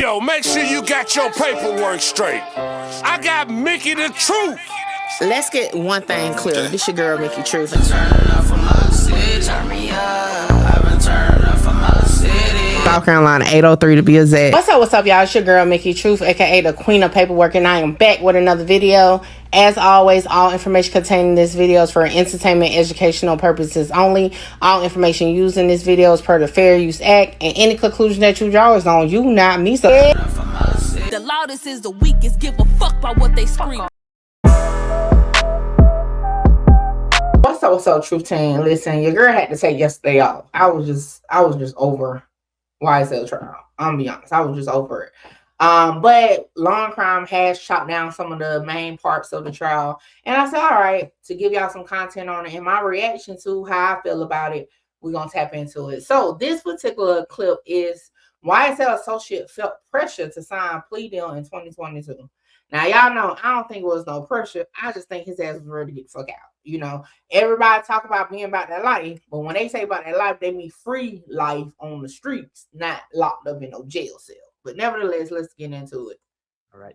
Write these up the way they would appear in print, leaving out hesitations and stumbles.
Yo, make sure you got your paperwork straight. I got Mickey the Truth. Let's get one thing clear. This your girl, Mickey Truth. South Carolina, 803 to be exact. What's up, y'all? It's your girl, Mickey Truth, aka the Queen of Paperwork, and I am back with another video. As always, all information contained in this video is for entertainment, educational purposes only. All information used in this video is per the Fair Use Act, and any conclusion that you draw is on you, not me. So the loudest is the weakest. Give a fuck about what they scream. What's up, Truth Team? Listen, your girl had to take yesterday off. I was just over YSL trial. I'm gonna be honest, I was just over it. But Long Crime has chopped down some of the main parts of the trial, and I said, all right, to give y'all some content on it and my reaction to how I feel about it, we're gonna tap into it. So this particular clip is YSL associate felt pressure to sign a plea deal in 2022. Now, y'all know, I don't think it was no pressure. I just think his ass was ready to get the fuck out. You know, everybody talk about being about that life, but when they say about that life, they mean free life on the streets, not locked up in no jail cell. But nevertheless, let's get into it. All right.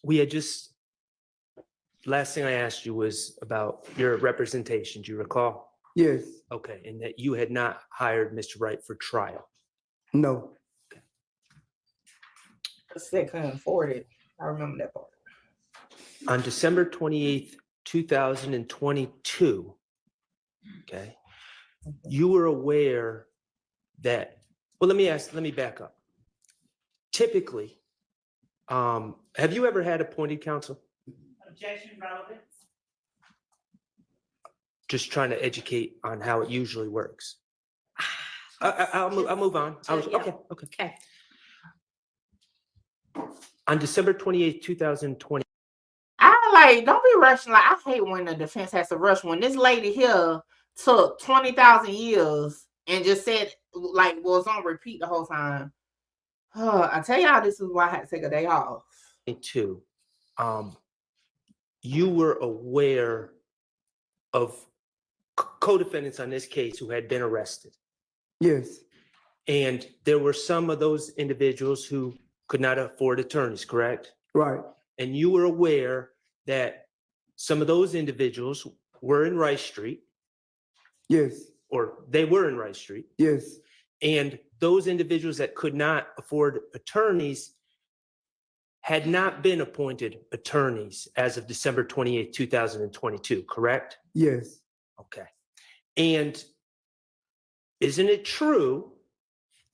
We had just, last thing I asked you was about your representation. Do you recall? Yes. Okay. And that you had not hired Mr. Wright for trial. No. They couldn't afford it. I remember that part. On December 28th, 2022, okay, you were aware that, well, let me back up. Typically, have you ever had appointed counsel? Objection, relevance. Just trying to educate on how it usually works. I'll move on. Okay. On December 28th, 2020. Don't be rushing. Like, I hate when the defense has to rush. When this lady here took 20,000 years and just said, like, was on repeat the whole time. I tell y'all, this is why I had to take a day off. Two, you were aware of co-defendants on this case who had been arrested. Yes. And there were some of those individuals who could not afford attorneys, correct? Right. And you were aware that some of those individuals were in Rice Street. Yes. Or they were in Rice Street. Yes. And those individuals that could not afford attorneys had not been appointed attorneys as of December 28, 2022, correct? Yes. Okay. And isn't it true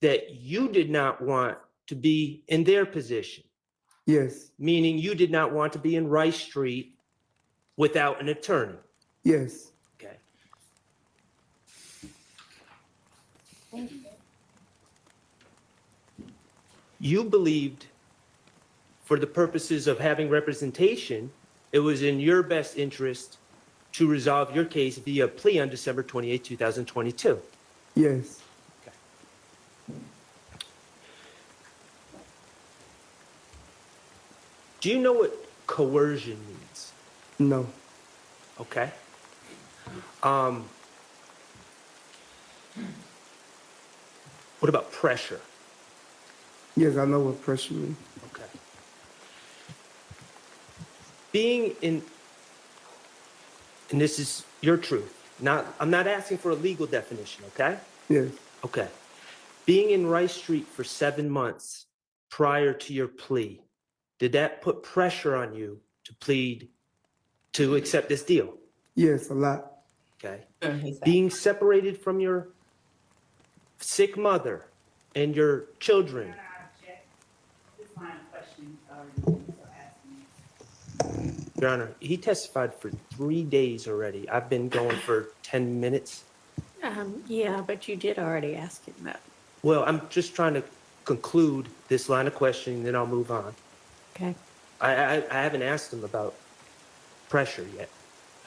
that you did not want to be in their position? Yes. Meaning you did not want to be in Rice Street without an attorney? Yes. Okay. You believed, for the purposes of having representation, it was in your best interest to resolve your case via plea on December 28, 2022. Yes. Okay. Do you know what coercion means? No. Okay. What about pressure? Yes, I know what pressure means. Okay. Being in, and this is your truth, I'm not asking for a legal definition, okay? Yes. Okay. Being in Rice Street for 7 months prior to your plea, did that put pressure on you to plead, to accept this deal? Yes, a lot. Okay. Being separated from your sick mother and your children. Your Honor, he testified for 3 days already. I've been going for 10 minutes. Yeah, but you did already ask him that. Well, I'm just trying to conclude this line of questioning, then I'll move on. Okay. I haven't asked him about pressure yet.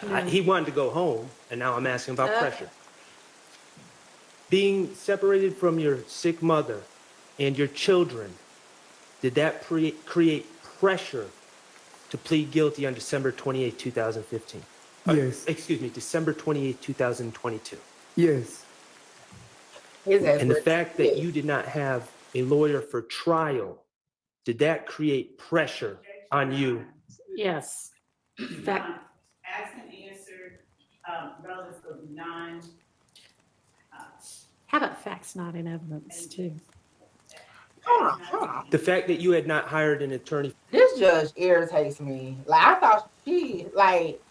No. He wanted to go home, and now I'm asking about pressure. Being separated from your sick mother and your children, did that create pressure to plead guilty on December 28, 2015? Yes. Excuse me, December 28, 2022. Yes. His ass And the ready. fact that you did not have a lawyer for trial, did that create pressure on you? Yes. Fact, Asked and answered, relative of non, how about facts not in evidence too? Hold on. The fact that you had not hired an attorney. This judge irritates me. Like I thought she like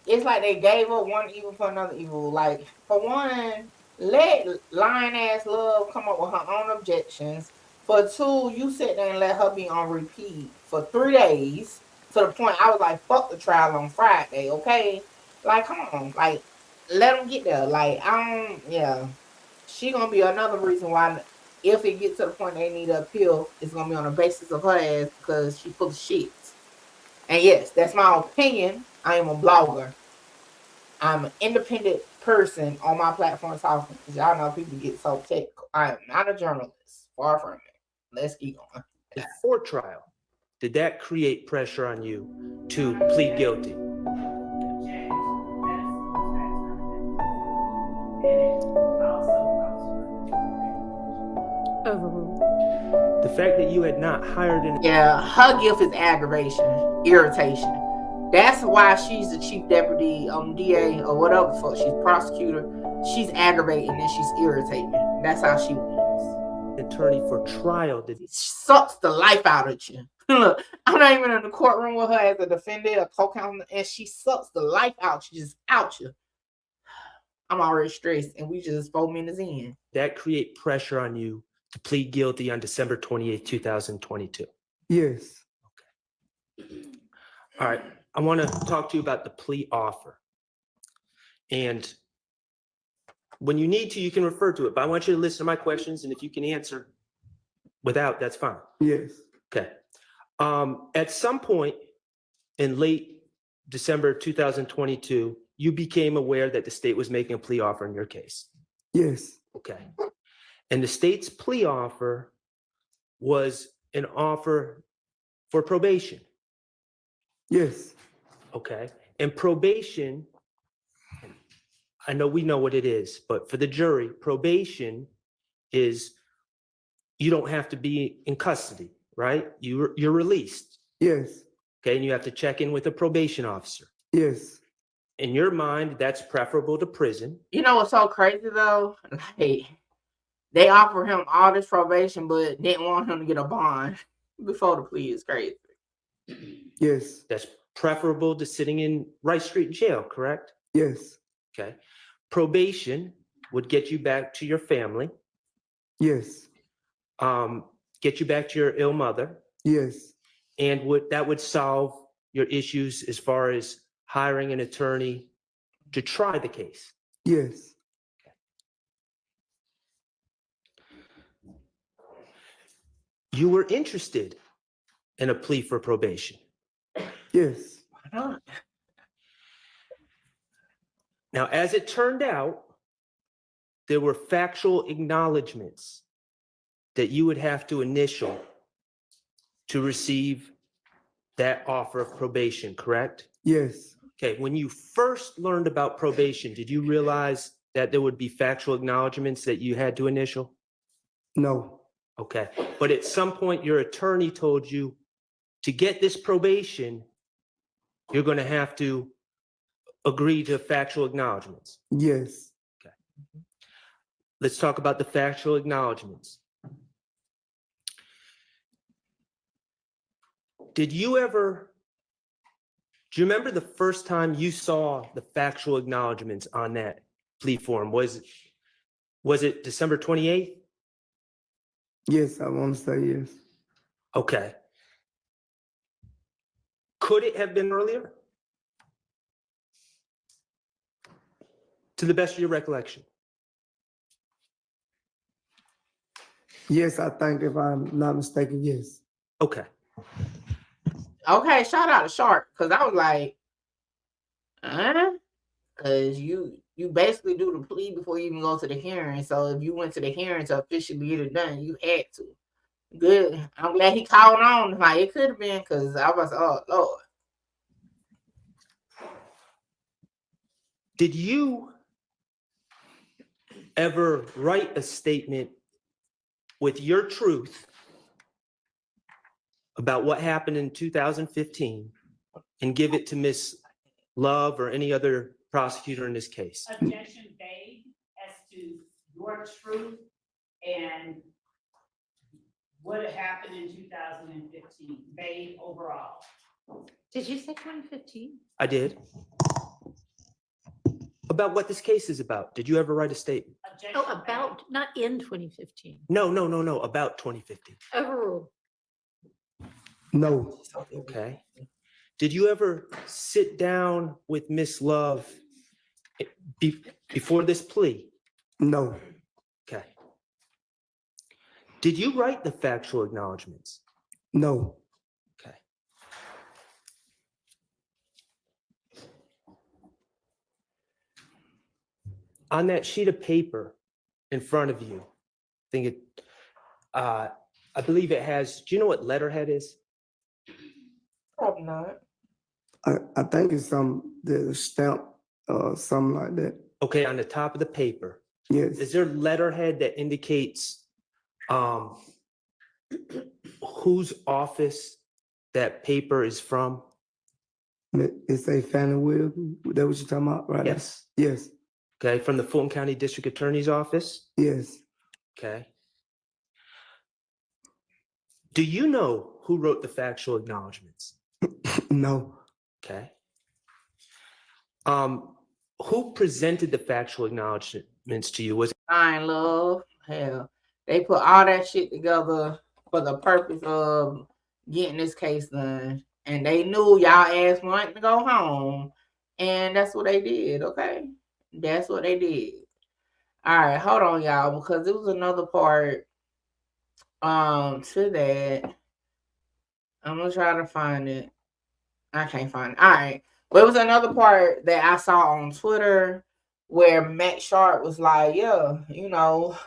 it's like they gave up one evil for another evil. Like for one, let lying ass love come up with her own objections. For two, you sit there and let her be on repeat for 3 days to the point I was like, fuck the trial on Friday, okay? Like, come on, like let them get there. Like, yeah, she gonna be another reason why if it gets to the point they need to appeal, it's gonna be on the basis of her ass because she full of shit. And yes, that's my opinion. I am a blogger. I'm an independent person on my platform talking. Because y'all know people get so technical. I am not a journalist. Far from it. Let's keep going. Before trial, did that create pressure on you to plead guilty? object, and also Overruled. The fact that you had not hired an Yeah, her gift is aggravation, irritation. That's why she's the chief deputy, DA, or whatever the fuck. She's prosecutor. She's aggravating and she's irritating. That's how she wins. attorney for trial. Did She sucks the life out of you. Look, I'm not even in the courtroom with her as a defendant, a co-counsel, and she sucks the life out. She just out you. I'm already stressed, and we just 4 minutes in. that create pressure on you to plead guilty on December 28th, 2022? Yes. All right. I want to talk to you about the plea offer. And when you need to, you can refer to it, but I want you to listen to my questions, and if you can answer without, that's fine. Yes. Okay. At some point in late December 2022, you became aware that the state was making a plea offer in your case. Yes. Okay. And the state's plea offer was an offer for probation. Yes. Okay. And probation, I know we know what it is, but for the jury, probation is you don't have to be in custody, right? You're released. Yes. Okay. And you have to check in with a probation officer. Yes. In your mind, that's preferable to prison. You know what's so crazy though? Like they offer him all this probation, but didn't want him to get a bond before the plea. Is crazy. Yes. That's preferable to sitting in Rice Street jail, correct? Yes. Okay. Probation would get you back to your family, Yes. get you back to your ill mother, Yes. and that would solve your issues as far as hiring an attorney to try the case. Yes. You were interested in a plea for probation. Yes. Why not? Now, as it turned out, there were factual acknowledgments that you would have to initial to receive that offer of probation, correct? Yes. Okay, when you first learned about probation, did you realize that there would be factual acknowledgments that you had to initial? No. Okay, but at some point your attorney told you to get this probation, you're going to have to agree to factual acknowledgments. Yes. Let's talk about the factual acknowledgments. Do you remember the first time you saw the factual acknowledgments on that plea form? Was it December 28th? Yes, I want to say yes. Okay. Could it have been earlier? To the best of your recollection. Yes, I think if I'm not mistaken, yes. Okay. Okay, shout out to Shark, because I was like, because you basically do the plea before you even go to the hearing. So if you went to the hearing to officially get it done, you had to. Good. I'm glad he called on. Like it could have been, because I was, oh Lord. Did you ever write a statement with your truth about what happened in 2015 and give it to Miss Love or any other prosecutor in this case? Objection vague as to your truth and what happened in 2015, vague overall. Did you say 2015? I did. About what this case is about. Did you ever write a statement? Objection Oh, about, not in 2015. No, about 2015. Overruled. No, Okay. Did you ever sit down with Miss Love before this plea? no, Okay. Did you write the factual acknowledgments? no, Okay. On that sheet of paper in front of you, I believe it has, do you know what letterhead is? Probably not. I think it's the stamp, something like that. Okay, on the top of the paper, Yes, is there letterhead that indicates whose office that paper is from? it's a Fannie Williams. That what you're talking about, right? Yes. Yes, Okay, from the Fulton County District Attorney's Office? yes. Okay. Do you know who wrote the factual acknowledgments? No, Okay. Who presented the factual acknowledgments to you? Was Fine, love. Hell, they put all that shit together for the purpose of getting this case done. And they knew y'all ass wanted to go home. And that's what they did, okay? That's what they did. All right, hold on, y'all, because there was another part to that. I'm gonna try to find it. I can't find it. All right. But it was another part that I saw on Twitter where Matt Sharp was like, yeah, you know,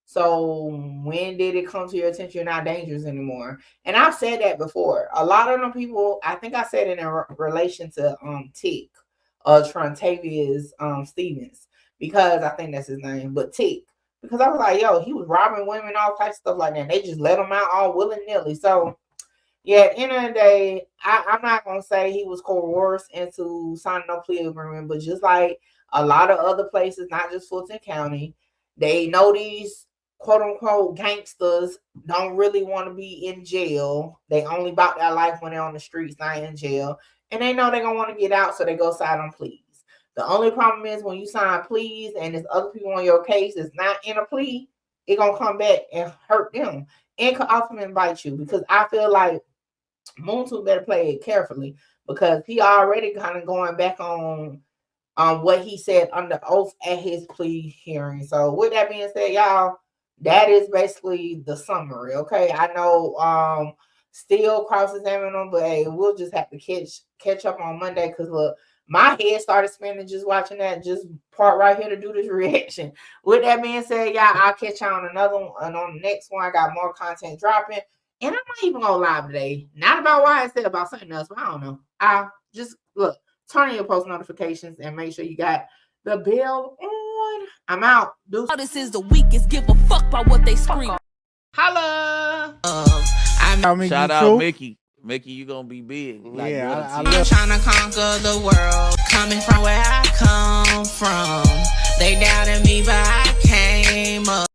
so when did it come to your attention you're not dangerous anymore? And I've said that before. A lot of them people, I think I said it in relation to Tick, Trontavious Stevens, because I think that's his name, but Tick. Because I was like, yo, he was robbing women, all types of stuff like that. They just let him out all willy-nilly. So yeah, at the end of the day, I'm not going to say he was coerced into signing no plea agreement, but just like a lot of other places, not just Fulton County, they know these quote-unquote gangsters don't really want to be in jail. They only about their life when they're on the streets, not in jail. And they know they're going to want to get out, so they go sign on pleas. The only problem is when you sign pleas and there's other people on your case that's not in a plea, it's going to come back and hurt them and could ultimately bite you, because I feel like Moontu better play it carefully, because he already kind of going back on what he said under oath at his plea hearing. So with that being said, y'all, that is basically the summary. Okay, I know still cross-examining him, but hey, we'll just have to catch up on Monday, because look, my head started spinning just watching that just part right here to do this reaction. With that being said, y'all, I'll catch y'all on another one, and on the next one I got more content dropping. And I'm not even gonna lie today. Not about why I said about something else, but I don't know. I just look, turn on your post notifications and make sure you got the bell on. I'm out. This is the weakest. Give a fuck about what they scream. Holla. Shout out Mickey. Mickey, you gonna be big. Like, Yeah, I'm trying to conquer the world. Coming from where I come from. They doubted me, but I came up.